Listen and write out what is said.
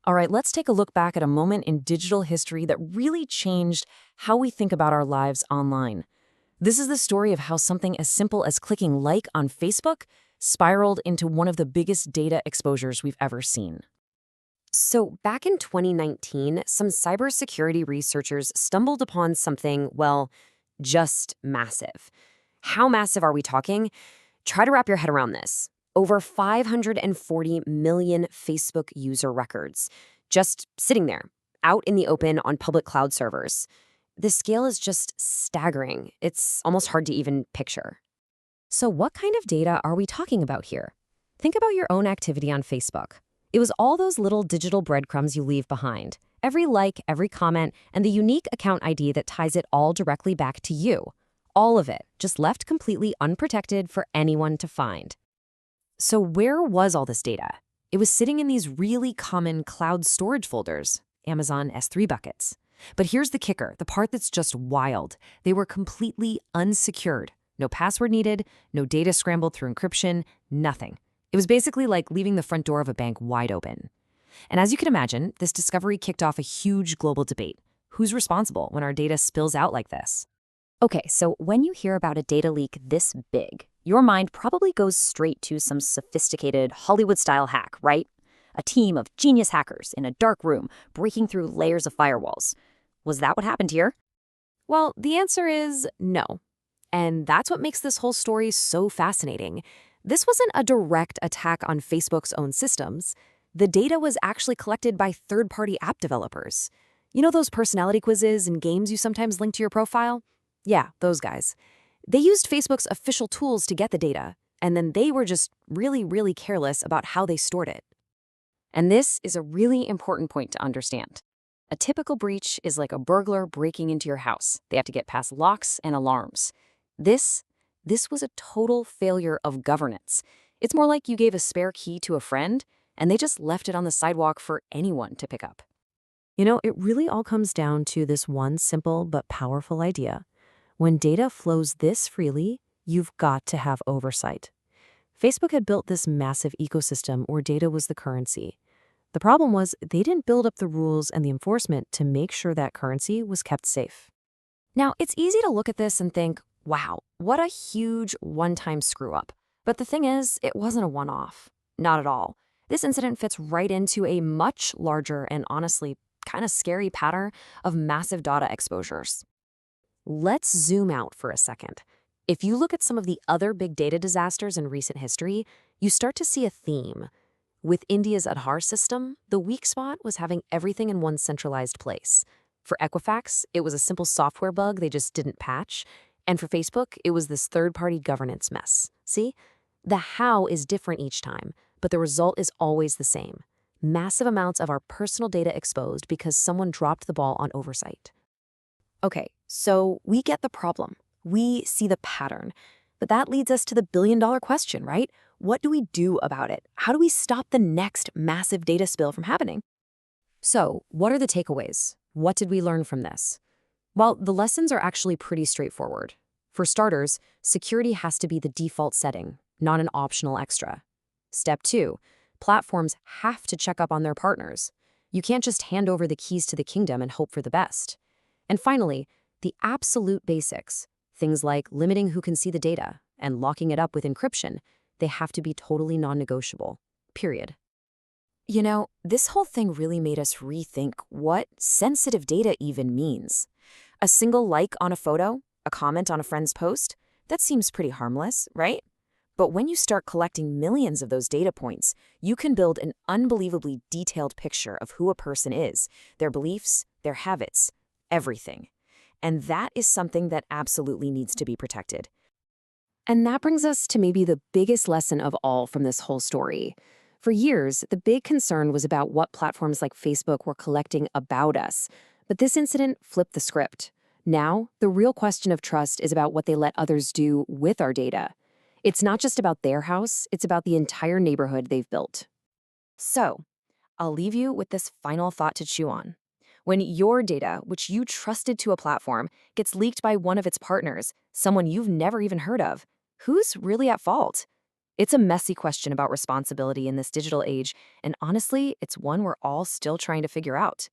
All right, let's take a look back at a moment in digital history that really changed how we think about our lives online. This is the story of how something as simple as clicking like on Facebook spiraled into one of the biggest data exposures we've ever seen. So, back in 2019, some cybersecurity researchers stumbled upon something, well, just massive. How massive are we talking? Try to wrap your head around this. Over 540 million Facebook user records, just sitting there, out in the open on public cloud servers. The scale is just staggering. It's almost hard to even picture. So, what kind of data are we talking about here? Think about your own activity on Facebook. It was all those little digital breadcrumbs you leave behind. Every like, every comment, and the unique account ID that ties it all directly back to you. All of it, just left completely unprotected for anyone to find. So where was all this data? It was sitting in these really common cloud storage folders, Amazon S3 buckets. But here's the kicker, the part that's just wild. They were completely unsecured. No password needed, no data scrambled through encryption, nothing. It was basically like leaving the front door of a bank wide open. And as you can imagine, this discovery kicked off a huge global debate. Who's responsible when our data spills out like this? Okay, so when you hear about a data leak this big, your mind probably goes straight to some sophisticated Hollywood-style hack, right? A team of genius hackers in a dark room breaking through layers of firewalls. Was that what happened here? Well, the answer is no. And that's what makes this whole story so fascinating. This wasn't a direct attack on Facebook's own systems. The data was actually collected by third-party app developers. You know those personality quizzes and games you sometimes link to your profile? Yeah, those guys. They used Facebook's official tools to get the data, and then they were just really careless about how they stored it. And this is a really important point to understand. A typical breach is like a burglar breaking into your house. They have to get past locks and alarms. This was a total failure of governance. It's more like you gave a spare key to a friend, and they just left it on the sidewalk for anyone to pick up. You know, it really all comes down to this one simple but powerful idea. When data flows this freely, you've got to have oversight. Facebook had built this massive ecosystem where data was the currency. The problem was they didn't build up the rules and the enforcement to make sure that currency was kept safe. Now, it's easy to look at this and think, wow, what a huge one-time screw-up. But the thing is, it wasn't a one-off. Not at all. This incident fits right into a much larger and honestly kind of scary pattern of massive data exposures. Let's zoom out for a second. If you look at some of the other big data disasters in recent history, you start to see a theme. With India's Aadhaar system, the weak spot was having everything in one centralized place. For Equifax, it was a simple software bug they just didn't patch. And for Facebook, it was this third-party governance mess. See? The how is different each time, but the result is always the same. Massive amounts of our personal data exposed because someone dropped the ball on oversight. Okay, so we get the problem. We see the pattern. But that leads us to the billion-dollar question, right? What do we do about it? How do we stop the next massive data spill from happening? So, what are the takeaways? What did we learn from this? Well, the lessons are actually pretty straightforward. For starters, security has to be the default setting, not an optional extra. Step 2, platforms have to check up on their partners. You can't just hand over the keys to the kingdom and hope for the best. And finally, the absolute basics, things like limiting who can see the data and locking it up with encryption, they have to be totally non-negotiable, period. You know, this whole thing really made us rethink what sensitive data even means. A single like on a photo, a comment on a friend's post, that seems pretty harmless, right? But when you start collecting millions of those data points, you can build an unbelievably detailed picture of who a person is, their beliefs, their habits, everything. And that is something that absolutely needs to be protected. And that brings us to maybe the biggest lesson of all from this whole story. For years, the big concern was about what platforms like Facebook were collecting about us. But this incident flipped the script. Now, the real question of trust is about what they let others do with our data. It's not just about their house, it's about the entire neighborhood they've built. So, I'll leave you with this final thought to chew on. When your data, which you trusted to a platform, gets leaked by one of its partners, someone you've never even heard of, who's really at fault? It's a messy question about responsibility in this digital age, and honestly, it's one we're all still trying to figure out.